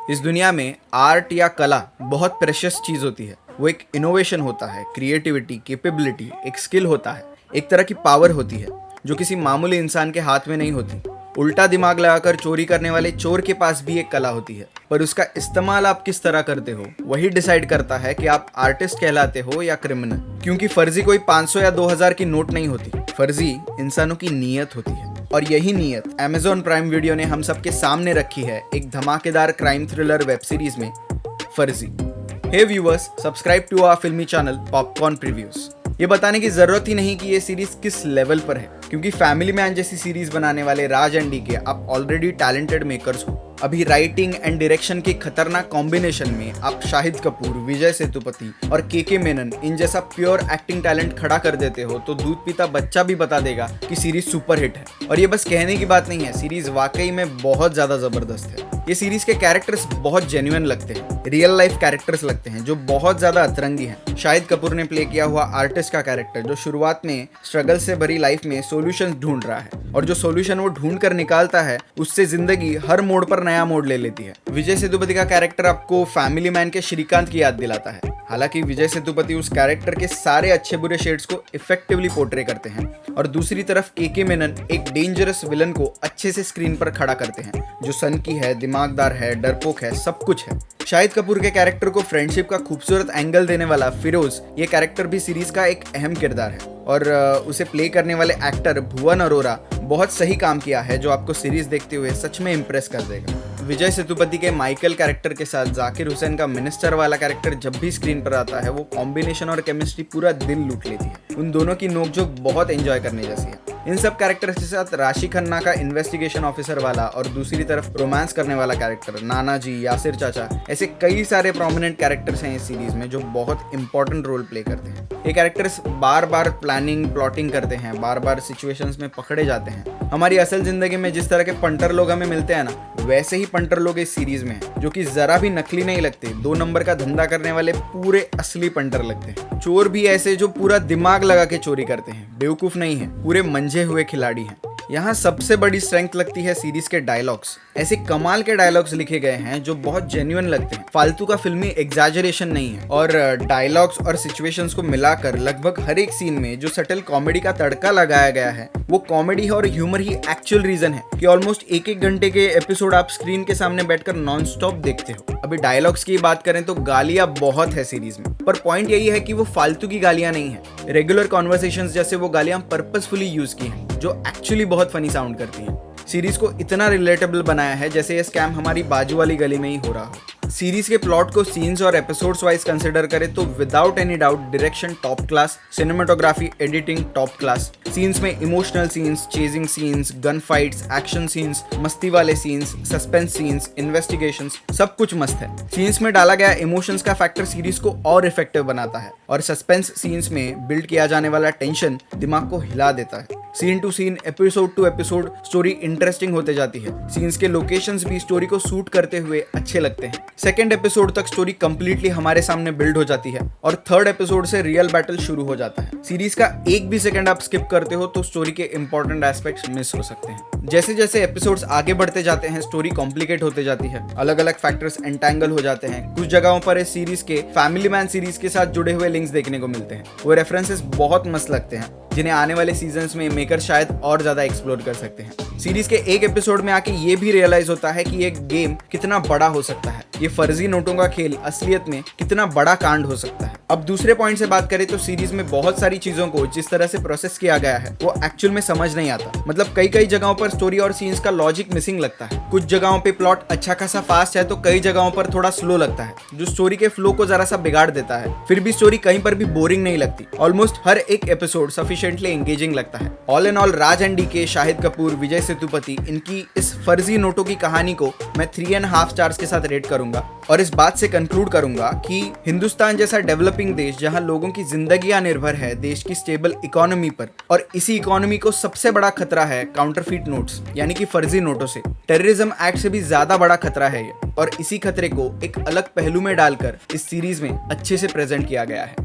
इस दुनिया में आर्ट या कला बहुत प्रेशियस चीज होती है। वो एक इनोवेशन होता है, क्रिएटिविटी, कैपेबिलिटी, एक स्किल होता है, एक तरह की पावर होती है जो किसी मामूली इंसान के हाथ में नहीं होती। उल्टा दिमाग लगाकर चोरी करने वाले चोर के पास भी एक कला होती है, पर उसका इस्तेमाल आप किस तरह करते हो वही डिसाइड करता है कि आप आर्टिस्ट कहलाते हो या क्रिमिनल। क्योंकि फर्जी कोई 500 या 2000 की नोट नहीं होती, फर्जी इंसानों की नीयत होती है। और यही नीयत Amazon प्राइम वीडियो ने हम सबके सामने रखी है एक धमाकेदार क्राइम थ्रिलर वेब सीरीज में, Farzi. Hey viewers, subscribe to our Filmi channel Popcorn Previews. ये बताने की जरूरत ही नहीं कि ये सीरीज किस लेवल पर है, क्योंकि फैमिली मैन जैसी सीरीज बनाने वाले राज एंड डीके आप ऑलरेडी टैलेंटेड मेकर्स हो। अभी राइटिंग एंड डायरेक्शन के खतरनाक कॉम्बिनेशन में आप शाहिद कपूर, विजय सेतुपति और के मेनन इन जैसा प्योर एक्टिंग टैलेंट खड़ा कर देते हो तो दूध पीता बच्चा भी बता देगा कि सीरीज सुपर हिट है। और ये बस कहने की बात नहीं है, सीरीज वाकई में बहुत ज्यादा जबरदस्त है। ये सीरीज के कैरेक्टर्स बहुत जेन्युइन लगते हैं, रियल लाइफ कैरेक्टर्स लगते हैं जो बहुत ज्यादा अतरंगी हैं। शाहिद कपूर ने प्ले किया हुआ आर्टिस्ट का कैरेक्टर जो शुरुआत में स्ट्रगल से भरी लाइफ में सॉल्यूशंस ढूंढ रहा है, और जो सॉल्यूशन वो ढूंढ कर निकालता है उससे जिंदगी हर मोड़ पर नया मोड़ ले लेती है। विजय सेतुपति का कैरेक्टर आपको फैमिली मैन के श्रीकांत की याद दिलाता है। हालांकि विजय सेतुपति उस कैरेक्टर के सारे अच्छे बुरे शेड्स को इफेक्टिवली पोर्ट्रे करते हैं, और दूसरी तरफ के मेनन एक डेंजरस विलन को अच्छे से स्क्रीन पर खड़ा करते हैं जो सनकी है, दिमागदार है, डरपोक है, सब कुछ है। शाहिद कपूर के कैरेक्टर को फ्रेंडशिप का खूबसूरत एंगल देने वाला फिरोज, ये कैरेक्टर भी सीरीज का एक अहम किरदार है, और उसे प्ले करने वाले एक्टर भुवन अरोरा बहुत सही काम किया है जो आपको सीरीज देखते हुए सच में इम्प्रेस कर देगा। विजय सेतुपति के माइकल कैरेक्टर के साथ जाकिर हुसैन का मिनिस्टर वाला कैरेक्टर जब भी स्क्रीन पर आता है वो कॉम्बिनेशन और केमिस्ट्री पूरा दिल लूट लेती है। उन दोनों की नोकझोंक बहुत एंजॉय करने जैसी है। इन सब कैरेक्टर्स के साथ राशि खन्ना का इन्वेस्टिगेशन ऑफिसर वाला और दूसरी तरफ रोमांस करने वाला कैरेक्टर नाना जी, यासिर चाचा, ऐसे कई सारे प्रोमिनेंट कैरेक्टर्स हैं इस सीरीज में जो बहुत इंपॉर्टेंट रोल प्ले करते हैं। ये कैरेक्टर्स बार बार प्लानिंग, प्लॉटिंग करते हैं, बार बार सिचुएशंस में पकड़े जाते हैं। हमारी असल जिंदगी में जिस तरह के पंटर लोग हमें मिलते हैं ना, वैसे ही पंटर लोग इस सीरीज में हैं, जो कि जरा भी नकली नहीं लगते। 2 नंबर का धंधा करने वाले पूरे असली पंटर लगते हैं। चोर भी ऐसे जो पूरा दिमाग लगा के चोरी करते हैं, बेवकूफ नहीं है, पूरे मंझे हुए खिलाड़ी हैं। यहाँ सबसे बड़ी स्ट्रेंथ लगती है सीरीज के डायलॉग्स। ऐसे कमाल के डायलॉग्स लिखे गए हैं जो बहुत जेन्युइन लगते हैं, फालतू का फिल्मी एग्जैजरेशन नहीं है। और डायलॉग्स और सिचुएशंस को मिलाकर लगभग हर एक सीन में जो सटल कॉमेडी का तड़का लगाया गया है, वो कॉमेडी और ह्यूमर ही एक्चुअल रीजन है कि ऑलमोस्ट 1-1 घंटे के एपिसोड आप स्क्रीन के सामने बैठकर नॉन स्टॉप देखते हो। अभी डायलॉग्स की बात करें तो गालियां बहुत है सीरीज में, पर पॉइंट यही है कि वो फालतू की गालियां नहीं है। रेगुलर कॉन्वर्सेशंस जैसे वो गालियां पर्पसफुली यूज की हैं जो एक्चुअली बहुत फनी साउंड करती हैं। सीरीज को इतना रिलेटेबल बनाया है जैसे ये स्कैम हमारी बाजू वाली गली में ही हो रहा हो। सीरीज के प्लॉट को सीन्स और एपिसोड्स वाइज कंसिडर करें तो without any doubt direction top class, cinematography, editing top class. Scenes में emotional scenes, chasing scenes, gun fights, action scenes, मस्ती वाले सीन्स, सस्पेंस सीन्स, इन्वेस्टिगेशंस, सब कुछ मस्त है। सीन्स में डाला गया इमोशंस का फैक्टर सीरीज को और इफेक्टिव बनाता है, और सस्पेंस सीन्स में बिल्ड किया जाने वाला टेंशन दिमाग को हिला देता है। Scene to scene, episode to episode story interesting होते जाती है। सीन्स के लोकेशंस भी स्टोरी को सूट करते हुए अच्छे लगते हैं। सेकंड एपिसोड तक स्टोरी कंप्लीटली हमारे सामने बिल्ड हो जाती है, और थर्ड एपिसोड से रियल बैटल शुरू हो जाता है। सीरीज का एक भी सेकंड आप स्किप करते हो तो स्टोरी के इंपॉर्टेंट एस्पेक्ट्स मिस हो सकते हैं। जैसे जैसे एपिसोड्स आगे बढ़ते जाते हैं स्टोरी कॉम्प्लिकेट होते जाती है, अलग अलग फैक्टर्स एंटैंगल हो जाते हैं। कुछ जगहों पर इस सीरीज के फैमिली मैन सीरीज के साथ जुड़े हुए लिंक्स देखने को मिलते हैं। वो रेफरेंसेस बहुत मस्त लगते हैं जिन्हें आने वाले सीजन्स में मेकर शायद और ज्यादा एक्सप्लोर कर सकते हैं। सीरीज के एक एपिसोड में आके ये भी रियलाइज होता है कि एक गेम कितना बड़ा हो सकता है, ये फर्जी नोटों का खेल असलियत में कितना बड़ा कांड हो सकता है। अब दूसरे पॉइंट से बात करें तो सीरीज में बहुत सारी चीजों को जिस तरह से प्रोसेस किया गया है वो एक्चुअल में समझ नहीं आता। मतलब कई जगहों पर स्टोरी और सीन्स का लॉजिक मिसिंग लगता है। कुछ जगहों पे प्लॉट अच्छा खासा फास्ट है तो कई जगहों पर थोड़ा स्लो लगता है, जो स्टोरी के फ्लो को जरा सा बिगाड़ देता है। फिर भी स्टोरी कहीं पर भी बोरिंग नहीं लगती। ऑलमोस्ट हर एक एपिसोड सफिशिएंटली एंगेजिंग लगता है। All in all Raj and DK, Shahid Kapoor, Vijay Sethupathi, इनकी इस फर्जी नोटों की कहानी को मैं 3.5 स्टार्स के साथ रेट करूंगा, और इस बात से कंक्लूड करूंगा कि हिंदुस्तान जैसा डेवलपिंग देश जहां लोगों की जिंदगियां निर्भर है देश की स्टेबल इकोनॉमी पर, और इसी इकोनॉमी को सबसे बड़ा खतरा है काउंटरफीट नोट्स यानी कि फर्जी नोटों से। टेररिज्म एक्ट से भी ज्यादा बड़ा खतरा है ये, और इसी खतरे को एक अलग पहलू में डालकर इस सीरीज में अच्छे से प्रेजेंट किया गया है।